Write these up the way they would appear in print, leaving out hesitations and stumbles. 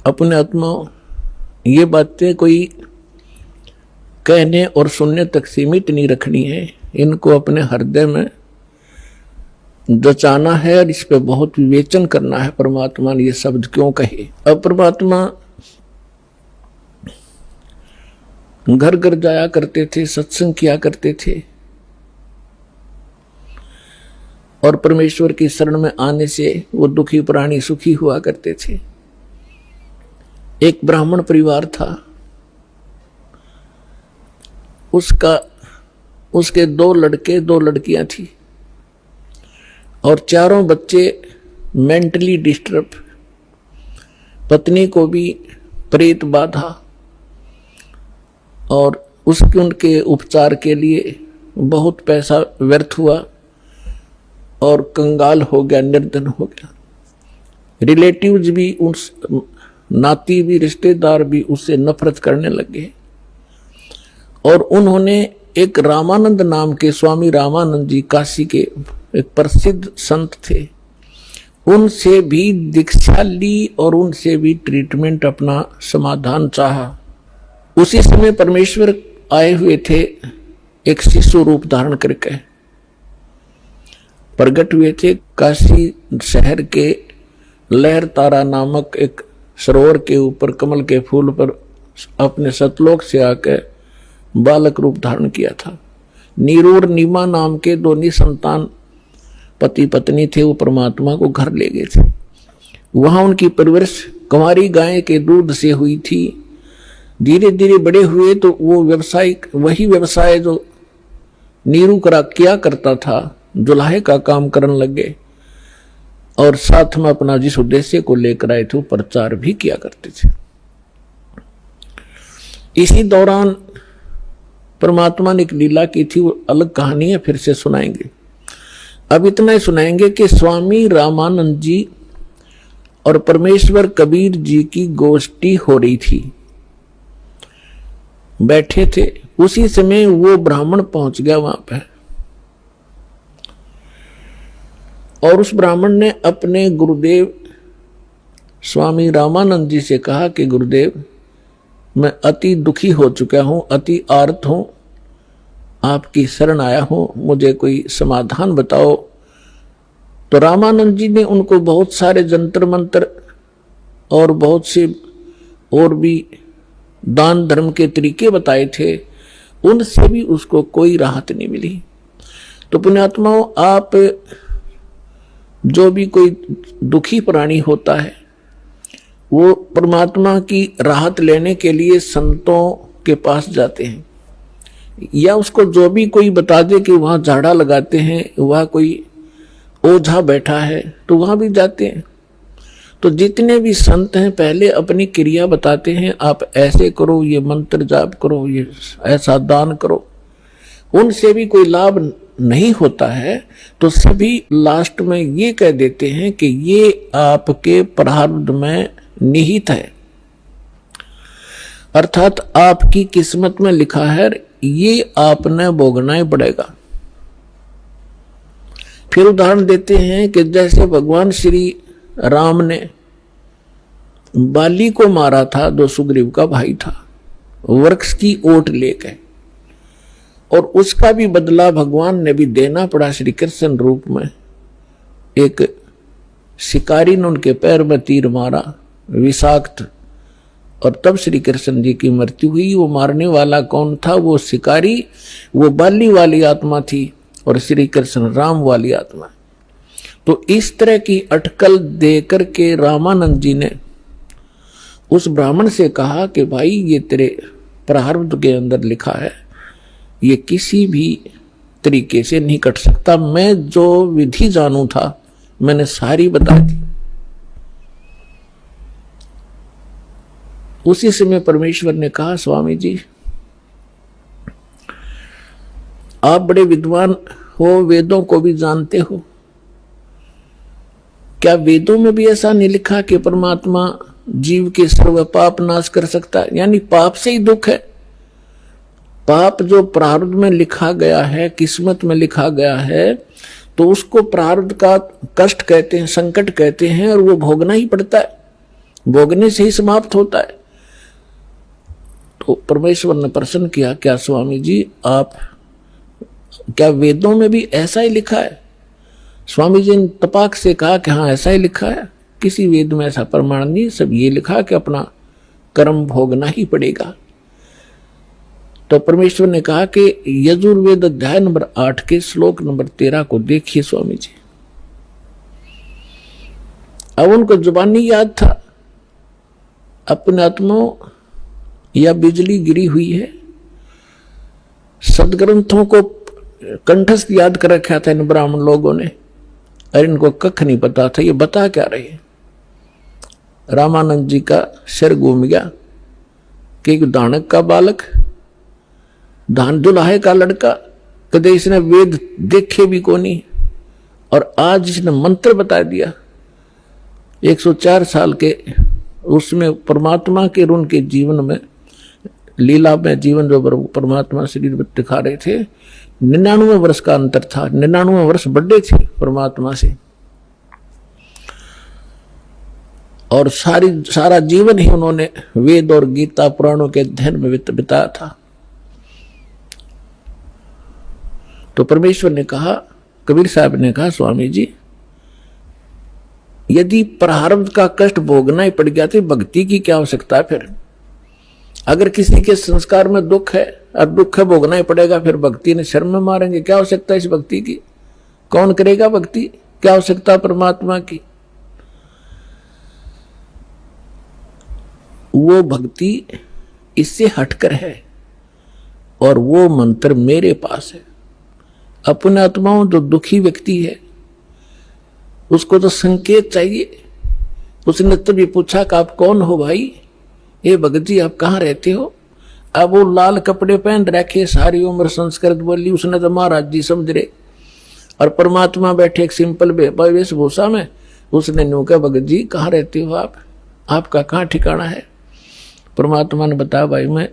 अपने आत्मा ये बातें कोई कहने और सुनने तक सीमित नहीं रखनी है, इनको अपने हृदय में जचाना है और इस पे बहुत विवेचन करना है। परमात्मा ने ये शब्द क्यों कहे। अब परमात्मा घर घर जाया करते थे, सत्संग किया करते थे और परमेश्वर की शरण में आने से वो दुखी प्राणी सुखी हुआ करते थे। एक ब्राह्मण परिवार था, उसके 2 लड़के 2 लड़कियां थी और चारों बच्चे मेंटली डिस्टर्ब, पत्नी को भी प्रेत बाधा और उनके उपचार के लिए बहुत पैसा व्यर्थ हुआ और कंगाल हो गया, निर्धन हो गया। रिलेटिव्स भी, उस नाती भी, रिश्तेदार भी उससे नफरत करने लगे और उन्होंने एक रामानंद नाम के स्वामी रामानंद जी, काशी के एक प्रसिद्ध संत थे, उनसे भी दीक्षा ली और उनसे भी ट्रीटमेंट, अपना समाधान चाहा। उसी समय परमेश्वर आए हुए थे, एक शिशु रूप धारण करके प्रकट हुए थे। काशी शहर के लहर तारा नामक एक सरोवर के ऊपर कमल के फूल पर अपने सतलोक से आकर बालक रूप धारण किया था। नीरू और नीमा नाम के 2 निसंतान पति पत्नी थे, वो परमात्मा को घर ले गए थे। वहां उनकी परवरिश कुंवारी गाय के दूध से हुई थी। धीरे धीरे बड़े हुए तो वो वही व्यवसाय जो नीरू किया करता था, जुलाहे का काम करने लगे और साथ में अपना जिस उद्देश्य को लेकर आए थे वो प्रचार भी किया करते थे। इसी दौरान परमात्मा ने एक लीला की थी, वो अलग कहानी है, फिर से सुनाएंगे। अब इतना ही सुनाएंगे कि स्वामी रामानंद जी और परमेश्वर कबीर जी की गोष्ठी हो रही थी, बैठे थे। उसी समय वो ब्राह्मण पहुंच गया वहां पे और उस ब्राह्मण ने अपने गुरुदेव स्वामी रामानंद जी से कहा कि गुरुदेव, मैं अति दुखी हो चुका हूं, अति आर्त हूं, आपकी शरण आया हूं, मुझे कोई समाधान बताओ। तो रामानंद जी ने उनको बहुत सारे जंतर मंत्र और बहुत से और भी दान धर्म के तरीके बताए थे, उनसे भी उसको कोई राहत नहीं मिली। तो पुण्यात्माओं, आप जो भी कोई दुखी प्राणी होता है वो परमात्मा की राहत लेने के लिए संतों के पास जाते हैं, या उसको जो भी कोई बता दे कि वहां झाड़ा लगाते हैं, वहां कोई ओझा बैठा है तो वहां भी जाते हैं। तो जितने भी संत हैं पहले अपनी क्रिया बताते हैं, आप ऐसे करो, ये मंत्र जाप करो, ये ऐसा दान करो। उनसे भी कोई लाभ नहीं होता है तो सभी लास्ट में ये कह देते हैं कि ये आपके प्रारब्ध में निहित है, अर्थात आपकी किस्मत में लिखा है, ये आपने भोगना ही पड़ेगा। फिर उदाहरण देते हैं कि जैसे भगवान श्री राम ने बाली को मारा था, जो सुग्रीव का भाई था, वृक्ष की ओट लेकर, और उसका भी बदला भगवान ने भी देना पड़ा श्री कृष्ण रूप में। एक शिकारी ने उनके पैर में तीर मारा, विषाक्त, और तब श्री कृष्ण जी की मृत्यु हुई। वो मारने वाला कौन था? वो शिकारी, वो बाली वाली आत्मा थी और श्री कृष्ण राम वाली आत्मा। तो इस तरह की अटकल देकर के रामानंद जी ने उस ब्राह्मण से कहा कि भाई, ये तेरे प्रारब्ध के अंदर लिखा है, ये किसी भी तरीके से नहीं कट सकता। मैं जो विधि जानू था मैंने सारी बता दी। उसी समय परमेश्वर ने कहा, स्वामी जी आप बड़े विद्वान हो, वेदों को भी जानते हो, क्या वेदों में भी ऐसा नहीं लिखा कि परमात्मा जीव के सर्व पाप नाश कर सकता है? यानी पाप से ही दुख है। पाप जो प्रारब्ध में लिखा गया है, किस्मत में लिखा गया है, तो उसको प्रारब्ध का कष्ट कहते हैं, संकट कहते हैं, और वो भोगना ही पड़ता है। भोगने से ही समाप्त होता है। तो परमेश्वर ने प्रश्न किया, क्या स्वामी जी आप, क्या वेदों में भी ऐसा ही लिखा है? स्वामी जी ने तपाक से कहा कि हाँ ऐसा ही लिखा है, किसी वेद में ऐसा प्रमाण नहीं, सब ये लिखा कि अपना कर्म भोगना ही पड़ेगा। तो परमेश्वर ने कहा कि यजुर्वेद अध्याय नंबर 8 के श्लोक नंबर 13 को देखिए स्वामी जी। अब उनको जुबानी याद था, अपने आत्मा या बिजली गिरी हुई है, सदग्रंथों को कंठस्थ याद कर रखा था इन ब्राह्मण लोगों ने, और इनको कख नहीं पता था ये बता क्या रहे। रामानंद जी का सिर घूम गया कि एक दानक का बालक, धान दुल्हाए का लड़का, कदे इसने वेद देखे भी को नहीं, और आज इसने मंत्र बता दिया। 104 साल के उसमें परमात्मा के उनके जीवन में, लीला में जीवन जो परमात्मा शरीर में दिखा रहे थे, 99 वर्ष का अंतर था, 99 वर्ष बड़े थे परमात्मा से, और सारा जीवन ही उन्होंने वेद और गीता पुराणों के अध्ययन में बिताया था। तो परमेश्वर ने कहा, कबीर साहब ने कहा, स्वामी जी यदि प्रारब्ध का कष्ट भोगना ही पड़ गया तो भक्ति की क्या आवश्यकता है फिर? अगर किसी के संस्कार में दुख है और दुख है भोगना ही पड़ेगा, फिर भक्ति ने शर्म में मारेंगे, क्या आवश्यकता है इस भक्ति की? कौन करेगा भक्ति? क्या आवश्यकता परमात्मा की? वो भक्ति इससे हटकर है, और वो मंत्र मेरे पास है। अपने आत्माओं जो दुखी व्यक्ति है उसको तो संकेत चाहिए। उसने तब ये पूछा कि आप कौन हो भाई? ये भगत जी आप कहाँ रहते हो? अब वो लाल कपड़े पहन रखे, सारी उम्र संस्कृत बोली, उसने तो महाराज जी समझ रहे, और परमात्मा बैठे एक सिंपल वेशभूषा में। उसने न्यू कहा, भगत जी कहाँ रहते हो आप, आपका कहाँ ठिकाना है? परमात्मा ने बताया, भाई मैं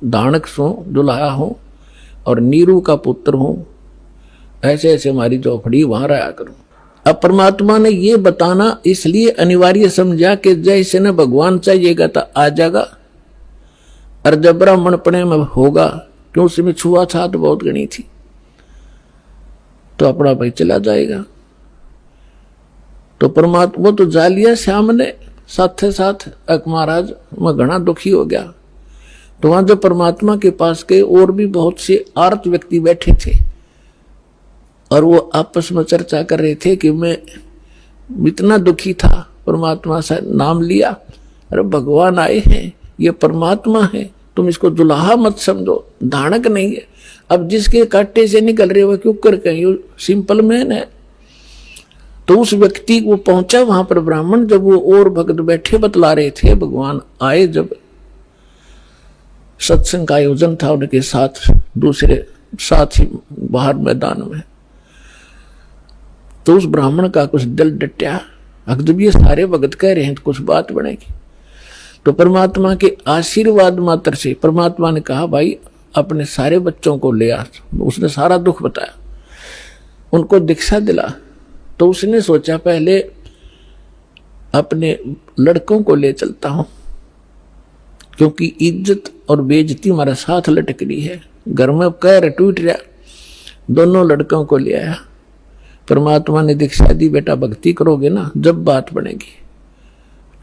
दानक सू दुल्हा हूँ और नीरू का पुत्र हूँ, ऐसे ऐसे हमारी चौपड़ी वहां रहा करूं। अब परमात्मा ने ये बताना इसलिए अनिवार्य समझा कि जैसे न भगवान चाहिएगा तो आ जाएगा, और जब ब्राह्मण पने में होगा, क्यों उसमें छुआछात बहुत गणी थी, तो अपना भाई चला जाएगा। तो परमात्मा तो जा लिया श्याम ने साथ साथ। महाराज मैं घना दुखी हो गया। तो वहां जब परमात्मा के पास गए, और भी बहुत से आर्त व्यक्ति बैठे थे, और वो आपस में चर्चा कर रहे थे कि मैं इतना दुखी था, परमात्मा से नाम लिया, अरे भगवान आए हैं, ये परमात्मा है, तुम इसको दुल्हा मत समझो, धानक नहीं है। अब जिसके कांटे से निकल रहे हो क्यों कर कहीं सिंपल मैन है। तो उस व्यक्ति को पहुंचा वहां पर ब्राह्मण, जब वो और भक्त बैठे बतला रहे थे, भगवान आए, जब सत्संग का आयोजन था उनके साथ दूसरे साथी बाहर मैदान में, तो उस ब्राह्मण का कुछ दिल डटया, जब ये सारे भगत कह रहे हैं तो कुछ बात बनेगी। तो परमात्मा के आशीर्वाद मात्र से परमात्मा ने कहा, भाई अपने सारे बच्चों को ले आ। उसने सारा दुख बताया, उनको दीक्षा दिला। तो उसने सोचा पहले अपने लड़कों को ले चलता हूं, क्योंकि इज्जत और बेइज्जती हमारा साथ लटक रही है, घर में कह टूट रहा। दोनों लड़कों को ले आया। परमात्मा ने दीक्षा दी, बेटा भक्ति करोगे ना जब बात बनेगी।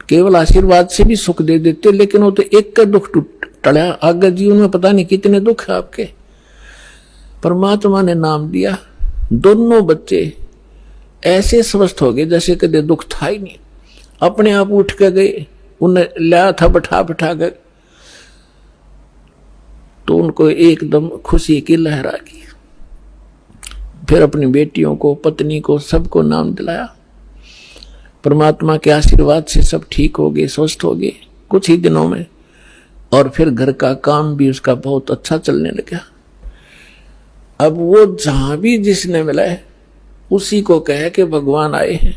केवल आशीर्वाद से भी सुख दे देते, लेकिन वो तो एक का दुख टला, आगे जीवन में पता नहीं कितने दुख है आपके। परमात्मा ने नाम दिया, दोनों बच्चे ऐसे स्वस्थ हो गए जैसे कदे दुख था ही नहीं। अपने आप उठ के गए, उन्हें लाया था बैठा बैठा कर, तो उनको एकदम खुशी की लहर आ गई। फिर अपनी बेटियों को, पत्नी को, सबको नाम दिलाया। परमात्मा के आशीर्वाद से सब ठीक हो गए, स्वस्थ हो गए कुछ ही दिनों में। और फिर घर का काम भी उसका बहुत अच्छा चलने लगा। अब वो जहां भी जिसने मिला है उसी को कहे कि भगवान आए हैं,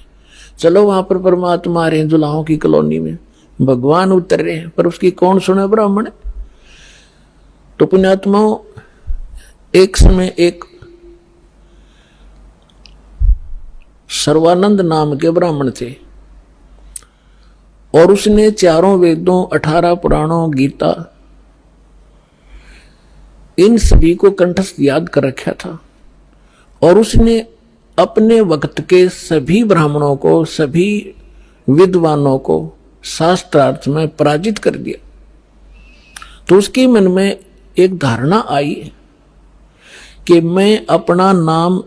चलो वहां पर परमात्मा आ रहे हैं। दुल्हाओं की कॉलोनी में भगवान उतर रहे हैं, पर उसकी कौन सुने ब्राह्मण। तो पुण्यात्माओं, एक समय एक सर्वानंद नाम के ब्राह्मण थे। और उसने चारों वेदों, 18 पुराणों, गीता, इन सभी को कंठस्थ याद कर रखा था। और उसने अपने वक्त के सभी ब्राह्मणों को, सभी विद्वानों को शास्त्रार्थ में पराजित कर दिया। तो उसके मन में एक धारणा आई कि मैं अपना नाम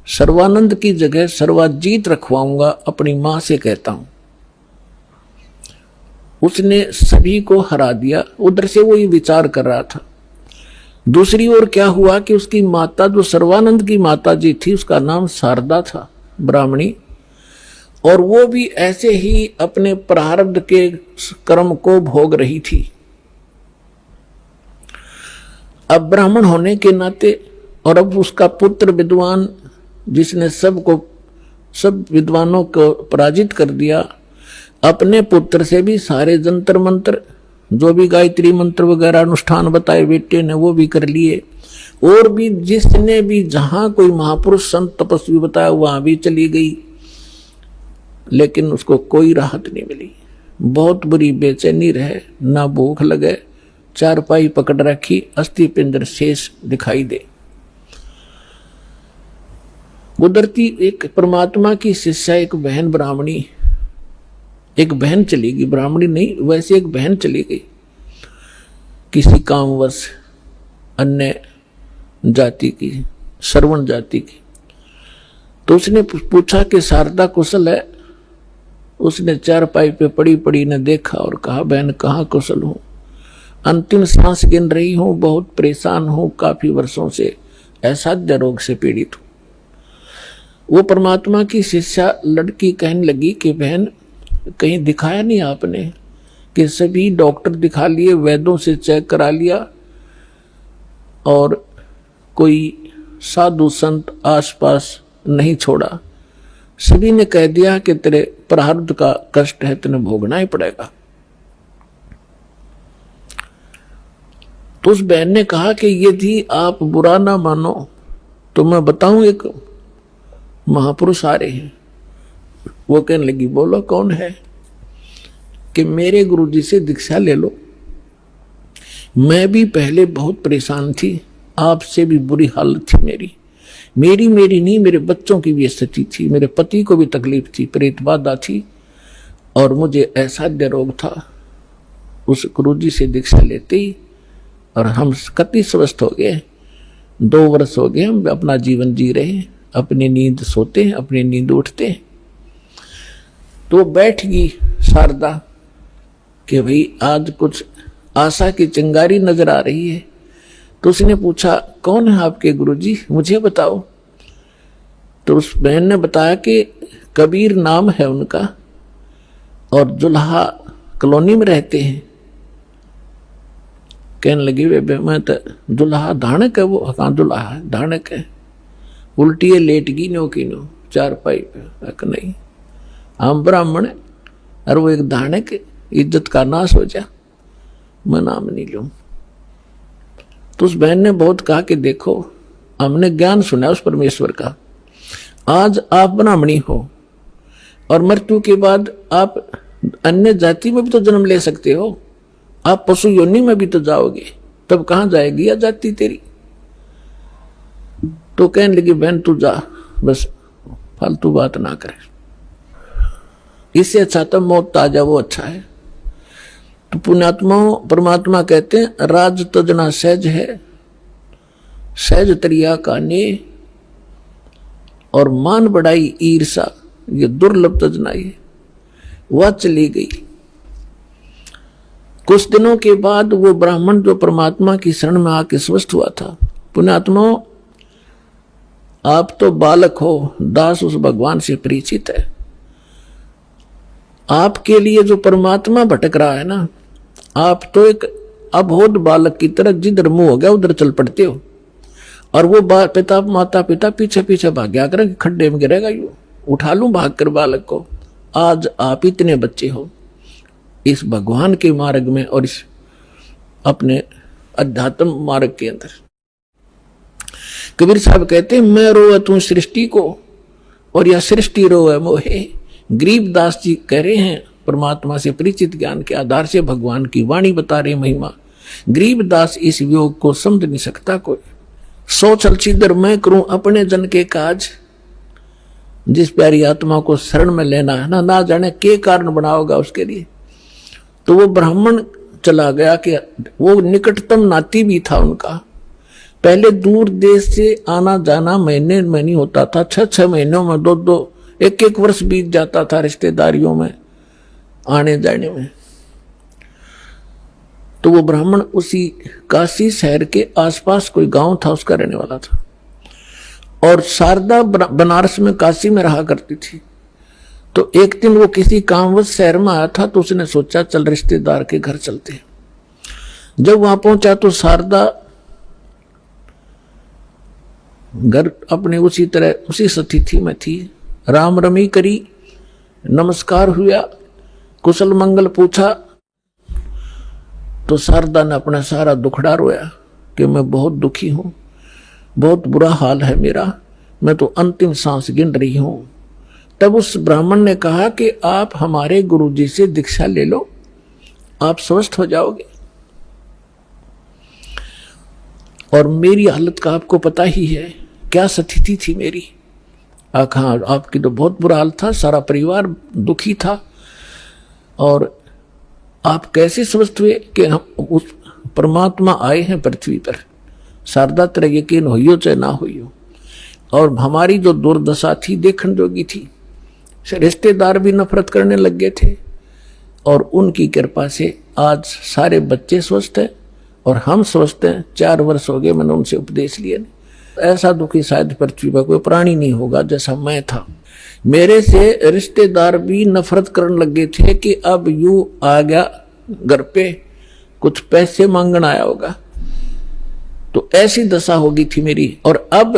सर्वानंद की जगह सर्वाजीत रखवाऊंगा, अपनी मां से कहता हूं। उसने सभी को हरा दिया। उधर से वो ये विचार कर रहा था। दूसरी ओर क्या हुआ कि उसकी माता, जो सर्वानंद की माता जी थी, उसका नाम शारदा था, ब्राह्मणी, और वो भी ऐसे ही अपने प्रारब्ध के कर्म को भोग रही थी। अब ब्राह्मण होने के नाते, और अब उसका पुत्र विद्वान, जिसने सब विद्वानों को पराजित कर दिया, अपने पुत्र से भी सारे जंतर मंत्र, जो भी गायत्री मंत्र वगैरह अनुष्ठान बताए बेटे ने, वो भी कर लिए। और भी जिसने भी जहां कोई महापुरुष संत तपस्वी बताया वहां भी चली गई, लेकिन उसको कोई राहत नहीं मिली। बहुत बुरी बेचैनी रहे, ना भूख लगे, चारपाई पकड़ रखी, अस्थि पिंजर शेष दिखाई दे। गुजरती एक परमात्मा की शिष्या, एक बहन ब्राह्मणी, एक बहन चली गई, ब्राह्मणी नहीं, वैसे एक बहन चली गई किसी कामवश, अन्य जाति की, श्रवण जाति की। तो उसने पूछा कि शारदा कुशल है? उसने चारपाई पे पड़ी पड़ी ने देखा और कहा, बहन कहाँ कुशल हूं, अंतिम सांस गिन रही हूं, बहुत परेशान हूं, काफी वर्षों से असाध्य रोग से पीड़ित हूं। वो परमात्मा की शिष्या लड़की कहने लगी कि बहन कहीं दिखाया नहीं आपने? कि सभी डॉक्टर दिखा लिए, वैद्यों से चेक करा लिया, और कोई साधु संत आसपास नहीं छोड़ा। सभी ने कह दिया कि तेरे प्रारब्ध का कष्ट है, तेने भोगना ही पड़ेगा। तो उस बहन ने कहा कि यदि आप बुरा ना मानो तो मैं बताऊं, एक महापुरुष आ रहे हैं। वो कहने लगी, बोलो कौन है? कि मेरे गुरुजी से दीक्षा ले लो। मैं भी पहले बहुत परेशान थी, आपसे भी बुरी हालत थी मेरी नहीं, मेरे बच्चों की भी स्थिति थी, मेरे पति को भी तकलीफ थी, प्रेत बाधा थी, और मुझे असाध्य रोग था। उस गुरुजी से दीक्षा लेते ही, और हम कति स्वस्थ हो गए। 2 वर्ष हो गए हम अपना जीवन जी रहे हैं, अपनी नींद सोते हैं, अपनी नींद उठते हैं। तो बैठ गई शारदा कि भाई आज कुछ आशा की चिंगारी नजर आ रही है। तो उसने पूछा, कौन है आपके गुरुजी, मुझे बताओ। तो उस बहन ने बताया कि कबीर नाम है उनका, और जुल्हा कॉलोनी में रहते हैं। कहने लगी, वे मैं तो जुल्हा धानक है, वो कहाँ जुल्हा है, धानक है, उल्टी लेट गई नो की नो चारपाई पे। नहीं, हम ब्राह्मण है, और वो एक धानक, इज्जत का नाश हो जा, मैं नाम नहीं लूं। तो उस बहन ने बहुत कहा कि देखो, हमने ज्ञान सुना उस परमेश्वर का, आज आप ब्राह्मणी हो, और मृत्यु के बाद आप अन्य जाति में भी तो जन्म ले सकते हो, आप पशु योनि में भी तो जाओगे, तब कहां जाएगी या जाति तेरी? तो कहने लगी, बहन तू जा, बस फालतू बात ना करे, इससे अच्छा तो मौत आ जा, वो अच्छा है। तो पुण्यात्मा परमात्मा कहते हैं, राज तजना सहज है, सहज तरिया का ने, और मान बढ़ाई ईर्षा, ये दुर्लभ तजना। ये वह चली गई। कुछ दिनों के बाद वो ब्राह्मण जो परमात्मा की शरण में आके स्वस्थ हुआ था, पुण्यात्मा आप तो बालक हो, दास उस भगवान से परिचित है। आपके लिए जो परमात्मा भटक रहा है ना, आप तो एक अबोध बालक की तरह जिधर मुंह हो गया उधर चल पड़ते हो, और वो माता पिता पीछे पीछे भाग्या कर खड्डे में गिरेगा, यू उठा लूं भाग कर बालक को। आज आप इतने बच्चे हो इस भगवान के मार्ग में और इस अपने अध्यात्म मार्ग के अंदर। कबीर साहब कहते हैं, मैं रोए तू सृष्टि को, और यह सृष्टि रोए मोहे। गरीबदास जी कह रहे हैं, परमात्मा से परिचित ज्ञान के आधार से भगवान की वाणी बता रहे महिमा। गरीबदास इस योग को समझ नहीं सकता कोई। सो चल छिदर मैं करूं अपने जन के काज, जिस प्यारी आत्मा को शरण में लेना है ना जाने के कारण बना होगा उसके लिए। तो वो ब्राह्मण चला गया कि वो निकटतम नाती भी था उनका। पहले दूर देश से आना जाना महीने में नहीं होता था, 6-6 महीनों में 2-2 1-1 वर्ष बीत जाता था रिश्तेदारियों में आने जाने में। तो वो ब्राह्मण उसी काशी शहर के आसपास कोई गांव था उसका रहने वाला था, और शारदा बनारस में काशी में रहा करती थी। तो एक दिन वो किसी कामवश शहर में आया था, तो उसने सोचा चल रिश्तेदार के घर चलते हैं। जब वहां पहुंचा तो शारदा घर अपने उसी तरह उसी स्थिति में थी। राम रमी करी, नमस्कार हुआ, कुशल मंगल पूछा। तो शारदा ने अपना सारा दुखड़ा रोया कि मैं बहुत दुखी हूं, बहुत बुरा हाल है मेरा, मैं तो अंतिम सांस गिन रही हूं। तब उस ब्राह्मण ने कहा कि आप हमारे गुरुजी से दीक्षा ले लो, आप स्वस्थ हो जाओगे। और मेरी हालत का आपको पता ही है, क्या स्थिति थी मेरी। हाँ, आपकी तो बहुत बुरा हाल था, सारा परिवार दुखी था, और आप कैसे स्वस्थ हुए कि हम उस परमात्मा आए हैं पृथ्वी पर। शारदा तेरा यकीन होइयो चाहे ना होइयो। और हमारी जो दुर्दशा थी देखने जोगी थी, रिश्तेदार भी नफरत करने लग गए थे, और उनकी कृपा से आज सारे बच्चे स्वस्थ हैं और हम स्वस्थ हैं। 4 वर्ष हो गए मैंने उनसे उपदेश लिए। ऐसा दुखी शायद पृथ्वी पर कोई प्राणी नहीं होगा जैसा मैं था। मेरे से रिश्तेदार भी नफरत करने लगे थे कि अब यू आ गया घर पे, कुछ पैसे मांगने आया होगा। तो ऐसी दशा होगी थी मेरी, और अब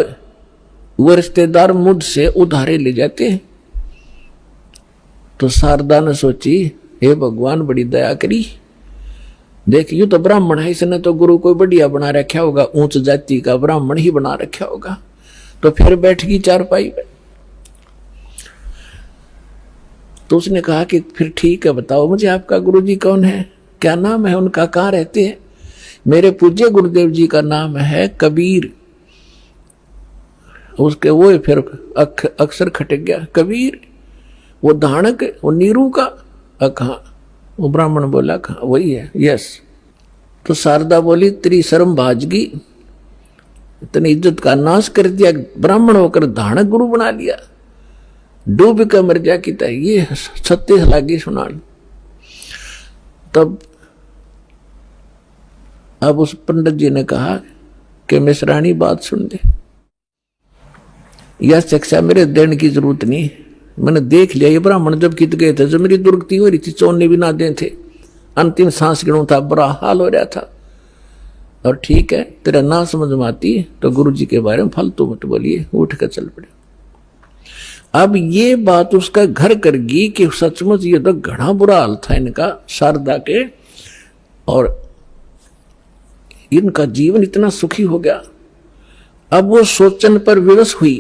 वो रिश्तेदार मुझसे उधारे ले जाते हैं। तो शारदा ने सोची, हे भगवान बड़ी दया करी, देख यू तो ब्राह्मण है, इसने तो गुरु कोई बढ़िया बना रखा होगा, ऊंच जाति का ब्राह्मण ही बना रखा होगा। तो फिर बैठ गई चारपाई पे। तो उसने कहा कि फिर ठीक है, बताओ मुझे आपका गुरुजी कौन है, क्या नाम है उनका, कहाँ रहते हैं। मेरे पूज्य गुरुदेव जी का नाम है कबीर। उसके वो फिर अक्सर खटक गया, कबीर वो धानक वो नीरू का। कहा वो ब्राह्मण बोला, कहा वही है, यस। तो शारदा बोली, तेरी शर्म भाजगी, इतनी इज्जत का नाश कर दिया, ब्राह्मण होकर धानक गुरु बना लिया, डूब के मर जा की तय। ये 36 लागी सुनान। तब अब उस पंडित जी ने कहा कि मिश्राणी बात सुन ले, यह शिक्षा मेरे देने की जरूरत नहीं, मैंने देख लिया ये ब्राह्मण जब कित गए थे, जब मेरी दुर्गति हो रही थी, चौने भी ना दे थे, अंतिम सांस गिनों था, बुरा हाल हो रहा था। और ठीक है, तेरा ना समझ में आती तो गुरु जी के बारे में फालतू मत बोलिए, उठ कर चल पड़े। अब ये बात उसका घर कर गई कि सचमुच ये तो घना बुरा हाल था इनका, शारदा के, और इनका जीवन इतना सुखी हो गया। अब वो सोचन पर विवश हुई,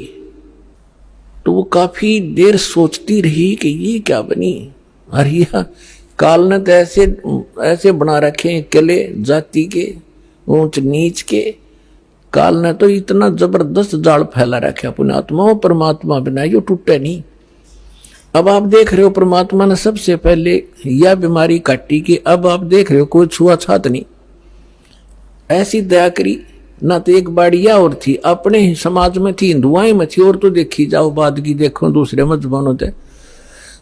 तो वो काफी देर सोचती रही कि ये क्या बनी। अरे काल ने तो ऐसे बना रखे किले जाति के, ऊंच नीच के। काल ने तो इतना जबरदस्त जाल फैला रखा पुण्यात्मा, परमात्मा बिना यो टूटे नहीं। अब आप देख रहे हो परमात्मा ने सबसे पहले यह बीमारी काटी कि अब आप देख रहे हो कोई छुआछात नहीं, ऐसी दया करी। ना तो एक बाड़िया और थी, अपने ही समाज में थी, हिंदुआई में थी, और तो देखी जाओ बाद की देखो दूसरे मजहबों होते,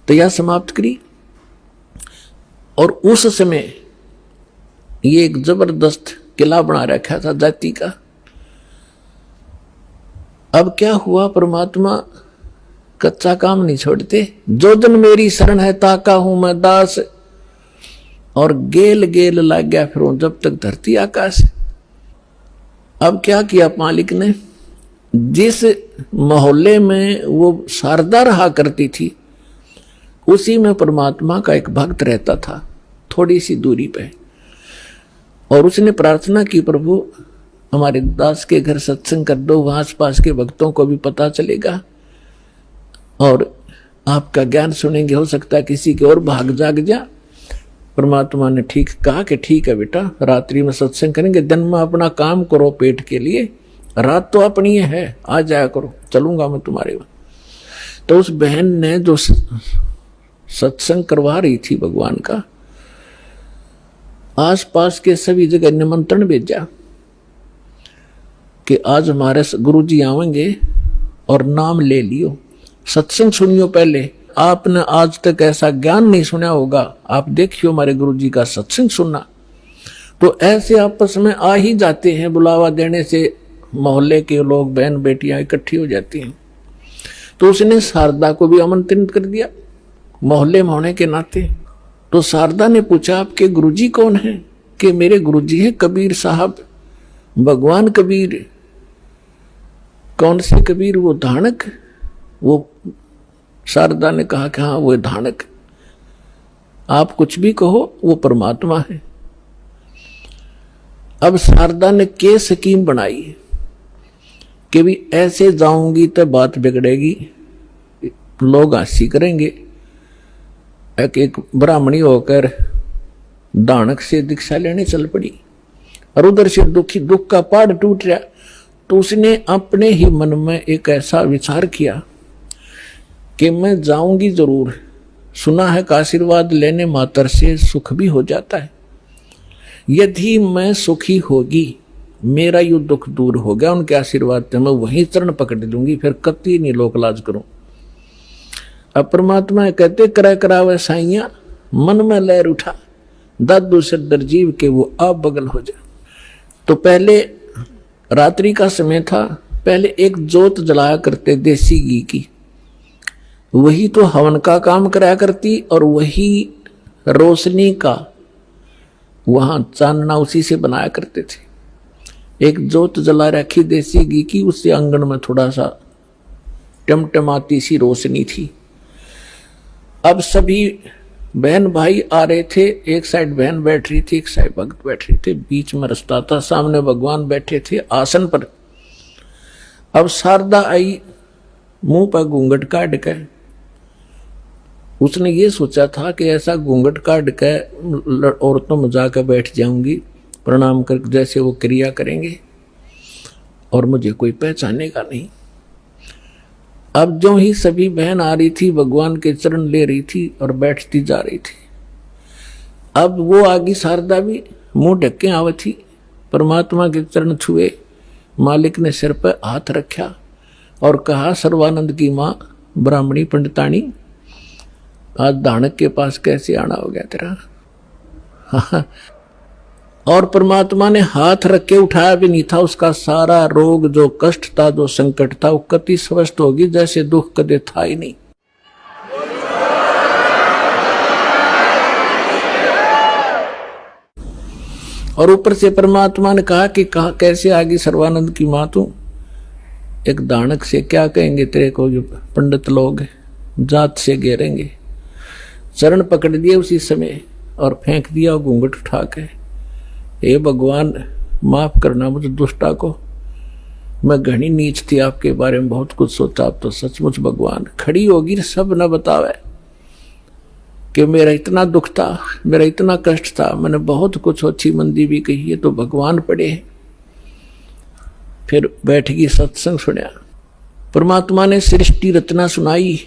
तो यह समाप्त करी। और उस समय ये एक जबरदस्त किला बना रखा था जाति का। अब क्या हुआ, परमात्मा कच्चा काम नहीं छोड़ते। जो जन मेरी शरण है ताका हूं मैं दास, और गेल गेल लग गया फिर जब तक धरती आकाश। अब क्या किया मालिक ने, जिस मोहल्ले में वो शारदा रहा करती थी उसी में परमात्मा का एक भक्त रहता था, थोड़ी सी दूरी पे। और उसने प्रार्थना की, प्रभु हमारे दास के घर सत्संग कर दो, वहां आस पास के भक्तों को भी पता चलेगा और आपका ज्ञान सुनेंगे, हो सकता है किसी के और भाग जाग जा। परमात्मा ने ठीक कहा कि ठीक है बेटा, रात्रि में सत्संग करेंगे, दिन में अपना काम करो पेट के लिए, रात तो अपनी है, आ जाया करो, चलूंगा मैं तुम्हारे वहां। तो उस बहन ने जो सत्संग करवा रही थी भगवान का, आसपास के सभी जगह निमंत्रण भेजा कि आज हमारे गुरुजी आवेंगे और नाम ले लियो, सत्संग सुनियो। पहले आपने आज तक ऐसा ज्ञान नहीं सुना होगा, आप देखियो हमारे गुरुजी का सत्संग सुनना। तो ऐसे आपस में आ ही जाते हैं, बुलावा देने से मोहल्ले के लोग, बहन बेटियां इकट्ठी हो जाती हैं। तो उसने शारदा को भी आमंत्रित कर दिया मोहल्ले में होने के नाते। तो शारदा ने पूछा आपके गुरुजी कौन है? कि मेरे गुरुजी है कबीर साहब, भगवान कबीर। कौन से कबीर? वो धानक। वो शारदा ने कहा कि हाँ वो धानक, आप कुछ भी कहो वो परमात्मा है। अब शारदा ने के स्कीम बनाई कि भी ऐसे जाऊंगी तो बात बिगड़ेगी, लोग हंसी करेंगे। एक ब्राह्मणी होकर दानक से दीक्षा लेने चल पड़ी और उधर से दुख का पहाड़ टूट रहा। तो उसने अपने ही मन में एक ऐसा विचार किया कि मैं जाऊंगी जरूर, सुना है कि आशीर्वाद लेने मात्र से सुख भी हो जाता है। यदि मैं सुखी होगी, मेरा यु दुख दूर हो गया उनके आशीर्वाद से, मैं वहीं चरण पकड़ लूंगी, फिर कति नहीं लोक लाज करूं। अब परमात्मा कहते करा करावे साइया, मन में लहर उठा, दादू सदर जीव के वो आप बगल हो जा। तो पहले रात्रि का समय था, पहले एक जोत जलाया करते देसी घी की, वही तो हवन का काम कराया करती और वही रोशनी का वहां चांदना उसी से बनाया करते थे। एक जोत जला रखी देसी घी की, उससे आंगन में थोड़ा सा टमटमाती सी रोशनी थी। अब सभी बहन भाई आ रहे थे, एक साइड बहन बैठ रही थी, एक साइड भक्त बैठ रहे थे, बीच में रास्ता था, सामने भगवान बैठे थे आसन पर। अब शारदा आई, मुंह पर घूंघट काट के, उसने ये सोचा था कि ऐसा घूंघट काट के औरतों में जाकर बैठ जाऊंगी, प्रणाम कर जैसे वो क्रिया करेंगे और मुझे कोई पहचानेगा नहीं। अब जो ही सभी बहन आ रही थी, भगवान के चरण ले रही थी और बैठती जा रही थी। अब वो आगी शारदा भी मुंह ढके आवे थी, परमात्मा के चरण छुए, मालिक ने सिर पर हाथ रखा और कहा सर्वानंद की माँ ब्राह्मणी पंडितानी, आज दानक के पास कैसे आना हो गया तेरा? हाँ। और परमात्मा ने हाथ रख के उठाया भी नहीं था, उसका सारा रोग जो कष्ट था, जो संकट था, वो कति स्वस्थ होगी जैसे दुख कदे था ही नहीं। और ऊपर से परमात्मा ने कहा कि कैसे आगे सर्वानंद की मां तू? एक दानक से क्या कहेंगे तेरे को, जो पंडित लोग जात से घेरेंगे। चरण पकड़ दिए उसी समय और फेंक दिया घूंघट उठा के, हे भगवान माफ करना मुझे दुष्टा को, मैं घनी नीच थी, आपके बारे में बहुत कुछ सोचा, आप तो सचमुच भगवान। खड़ी होगी सब न बतावे कि मेरा इतना दुख था, मेरा इतना कष्ट था, मैंने बहुत कुछ अच्छी मंदी भी कही है, तो भगवान पड़े। फिर बैठ गई, सत्संग सुना, परमात्मा ने सृष्टि रचना सुनाई।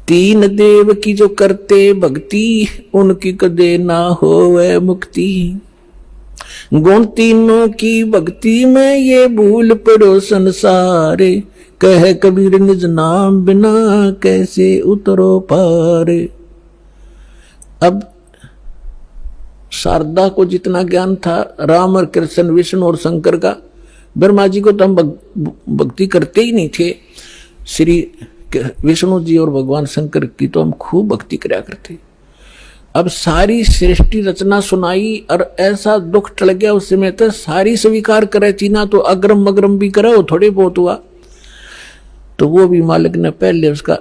तीन देव की जो करते भक्ति, उनकी कदे ना होवे मुक्ति। गुण तीनों की भक्ति में ये भूल पड़ो संसारे, कह कबीर निज नाम बिना कैसे उतरो पारे। अब शारदा को जितना ज्ञान था राम और कृष्ण, विष्णु और शंकर का, ब्रह्मा जी को तो हम भक्ति करते ही नहीं थे, श्री विष्णु जी और भगवान शंकर की तो हम खूब भक्ति कराया करते। अब सारी सृष्टि रचना सुनाई और ऐसा दुख टल गया उस समय तो सारी स्वीकार करे, चीना तो अग्रम मग्रम भी करे, वो थोड़े बहुत हुआ, तो वो भी मालिक ने पहले उसका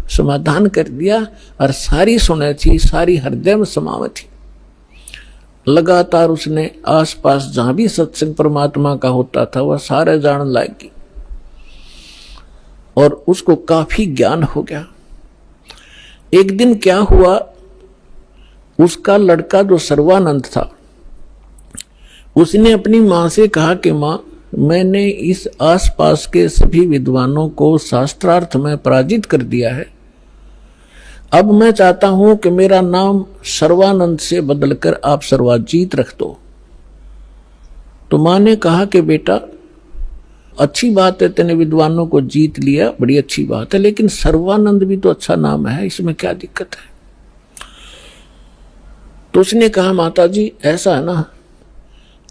समाधान कर दिया और सारी सुने थी, सारी हृदय में समावे थी। लगातार उसने आसपास जहां भी सत्संग परमात्मा का होता था वह सारे जान लाएगी। और उसको काफी ज्ञान हो गया। एक दिन क्या हुआ, उसका लड़का जो सर्वानंद था, उसने अपनी मां से कहा कि मां, मैंने इस आसपास के सभी विद्वानों को शास्त्रार्थ में पराजित कर दिया है। अब मैं चाहता हूं कि मेरा नाम सर्वानंद से बदलकर आप सर्वाजीत रख दो। तो मां ने कहा कि बेटा, अच्छी बात है, तेने विद्वानों को जीत लिया, बड़ी अच्छी बात है, लेकिन सर्वानंद भी तो अच्छा नाम है, इसमें क्या दिक्कत है। तो उसने कहा, माता जी ऐसा है ना,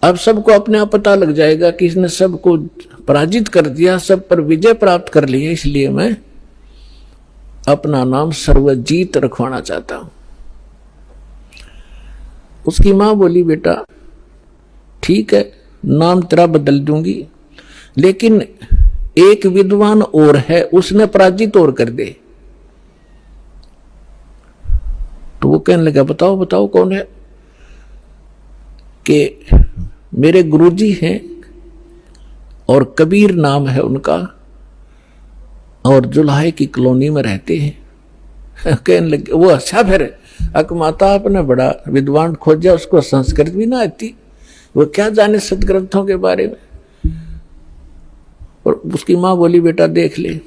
अब सबको अपने आप पता लग जाएगा कि इसने सबको पराजित कर दिया, सब पर विजय प्राप्त कर लिया, इसलिए मैं अपना नाम सर्वजीत रखवाना चाहता हूं। उसकी मां बोली, बेटा ठीक है, नाम तेरा बदल दूंगी, लेकिन एक विद्वान और है, उसने पराजित और कर दे। तो वो कहने लगा, बताओ बताओ कौन है। कि मेरे गुरुजी हैं और कबीर नाम है उनका, और जुलाहे की कॉलोनी में रहते हैं। कहने लगे वो, अच्छा फिर अकमाता आपने बड़ा विद्वान खोजा, उसको संस्कृत भी ना आती, वो क्या जाने सदग्रंथों के बारे में। और उसकी मां बोली, बेटा देख ले,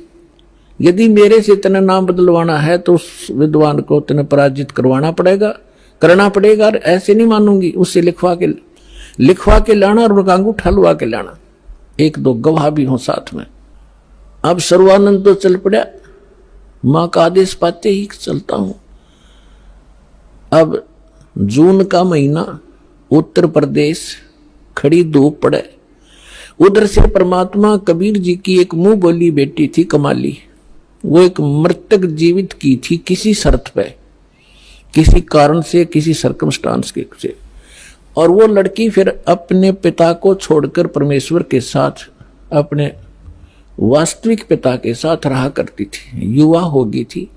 यदि मेरे से तेने नाम बदलवाना है तो उस विद्वान को तेने पराजित करना पड़ेगा, और ऐसे नहीं मानूंगी। उससे लिखवा के लाना और उनका अंगूठा लुआ के लाना, एक दो गवाह भी हो साथ में। अब सर्वानंद तो चल पड़ा, मां का आदेश पाते ही चलता हूं। अब जून का महीना, उत्तर प्रदेश, खड़ी धूप पड़े, उधर से परमात्मा कबीर जी की एक मुंह बोली बेटी थी कमाली, वो एक मृतक जीवित की थी किसी शर्त पे, किसी कारण से, किसी सर्कमस्टांस के से। और वो लड़की फिर अपने पिता को छोड़कर परमेश्वर के साथ, अपने वास्तविक पिता के साथ रहा करती थी, युवा हो गई थी।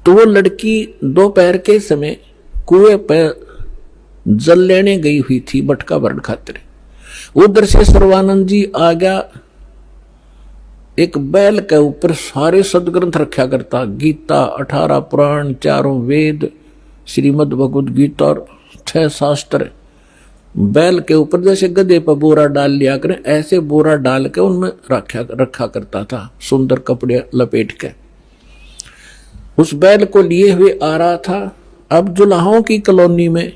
तो वो लड़की दोपहर के समय कुएं पर जल लेने गई हुई थी, बटका भरण खातिर। उधर से सर्वानंद जी आ गया, एक बैल के ऊपर सारे सदग्रंथ रखा करता, गीता, 18 पुराण, 4 वेद, श्रीमद् भगवद गीता और 6 शास्त्र। बैल के ऊपर जैसे गधे पर बोरा डाल लिया करें, ऐसे बोरा डाल के उनमें रखा करता था, सुंदर कपड़े लपेट के। उस बैल को लिए हुए आ रहा था। अब जुलाहों की कॉलोनी में,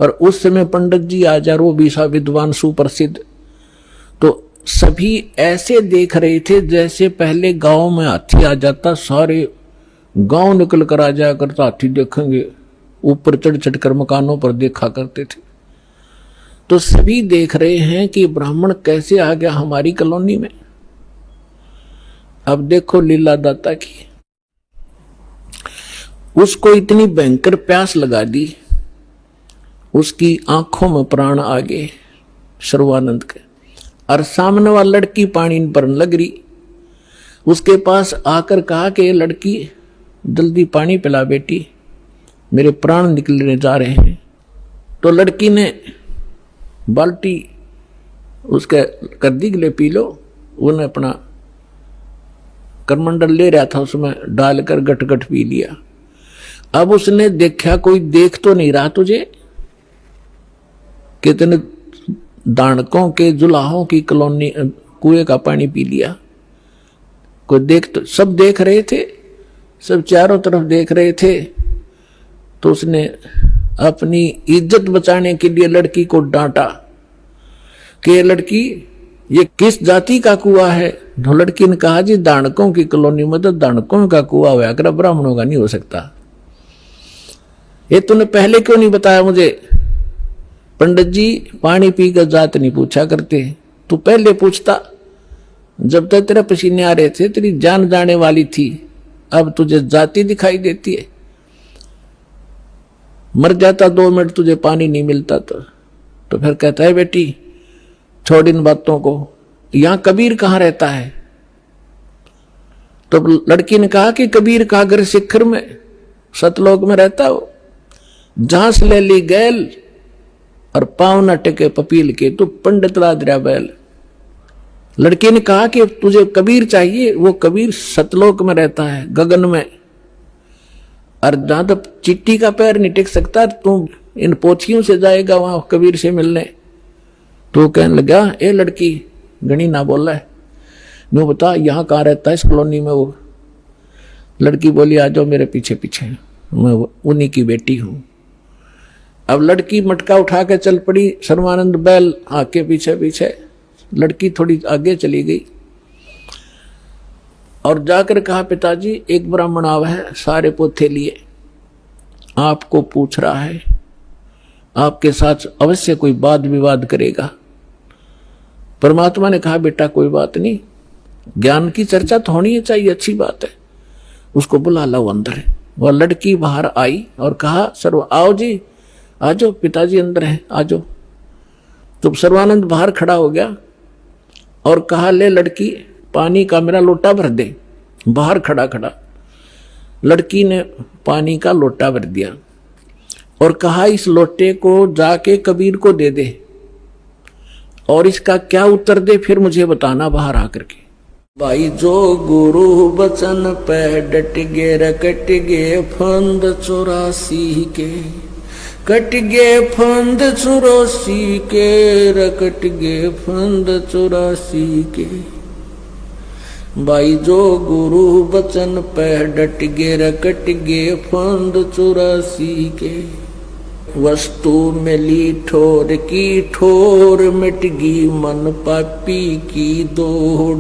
और उस समय पंडित जी आचार्य, वो भी सा विद्वान सुप्रसिद्ध, तो सभी ऐसे देख रहे थे जैसे पहले गांव में हाथी आ जाता, सारे गांव निकल कर आ जाया करता, हाथी देखेंगे, ऊपर चढ़ चढ़ कर मकानों पर देखा करते थे। तो सभी देख रहे हैं कि ब्राह्मण कैसे आ गया हमारी कॉलोनी में। अब देखो लीला दाता की, उसको इतनी भयंकर प्यास लगा दी, उसकी आंखों में प्राण आ गए सर्वानंद के, और सामने वाली लड़की पानी पर लग रही। उसके पास आकर कहा कि ये लड़की, जल्दी पानी पिला बेटी, मेरे प्राण निकलने जा रहे हैं। तो लड़की ने बाल्टी उसके कर दी, ले पी लो। उन्हें अपना करमंडल ले रहा था, उसमें डालकर गट गट पी लिया। अब उसने देखा कोई देख तो नहीं रहा तुझे, कितने दानकों के जुलाहों की कॉलोनी कुएं का पानी पी लिया। कोई देख तो, सब देख रहे थे, सब चारों तरफ देख रहे थे। तो उसने अपनी इज्जत बचाने के लिए लड़की को डांटा कि ये लड़की, ये किस जाति का कुआं है। तो लड़की ने कहा, जी दानकों की कॉलोनी में तो दानकों का कुआं हुआ कर, ब्राह्मणों का नहीं हो सकता। ये तूने पहले क्यों नहीं बताया मुझे। पंडित जी पानी पी कर जात नहीं पूछा करते, तू पहले पूछता। जब तक तेरे पसीने आ रहे थे, तेरी जान जाने वाली थी, अब तुझे जाति दिखाई देती है। मर जाता 2 मिनट तुझे पानी नहीं मिलता तो फिर कहता है बेटी छोड़ इन बातों को, यहां कबीर कहां रहता है। तो लड़की ने कहा कि कबीर का घर शिखर में सतलोक में रहता हो, जहां से ले ली गैल और पाव न टेके पपील के, तो पंडित लाद रहा बैल। लड़के ने कहा कि तुझे कबीर चाहिए, वो कबीर सतलोक में रहता है, गगन में, और जहां तक चिट्टी का पैर नहीं टिक सकता, तू इन पोथियों से जाएगा वहां कबीर से मिलने। तो कहने लगा, ए लड़की, गणी ना बोला है, नो बता यहाँ कहाँ रहता है इस कॉलोनी में वो। लड़की बोली, आ जाओ मेरे पीछे पीछे, मैं उन्हीं की बेटी हूं। अब लड़की मटका उठा के चल पड़ी, सर्वानंद बैल आके पीछे पीछे। लड़की थोड़ी आगे चली गई और जाकर कहा, पिताजी एक ब्राह्मण आवा है, सारे पोथे लिए, आपको पूछ रहा है, आपके साथ अवश्य कोई वाद विवाद करेगा। परमात्मा ने कहा, बेटा कोई बात नहीं, ज्ञान की चर्चा तो होनी चाहिए, अच्छी बात है, उसको बुला लो अंदर। वह लड़की बाहर आई और कहा, सर्व आओ जी, आ जाओ, पिताजी अंदर हैं, आ जाओ। तो सर्वानंद बाहर खड़ा हो गया और कहा, ले लड़की, पानी का मेरा लोटा भर दे। बाहर खड़ा खड़ा लड़की ने पानी का लोटा भर दिया और कहा, इस लोटे को जाके कबीर को दे दे और इसका क्या उत्तर दे फिर मुझे बताना बाहर आकर के। भाई जो गुरु बचन पे डट गे, रकट गे फंद 84 के, कट गे फंद 84 के, रकट गे फंद 84 के। भाई जो गुरु बचन पे डट गे, रकट गे फंद 84 के। वस्तु मिली ठोर की ठोर, मिट गई मन पापी की दौड़।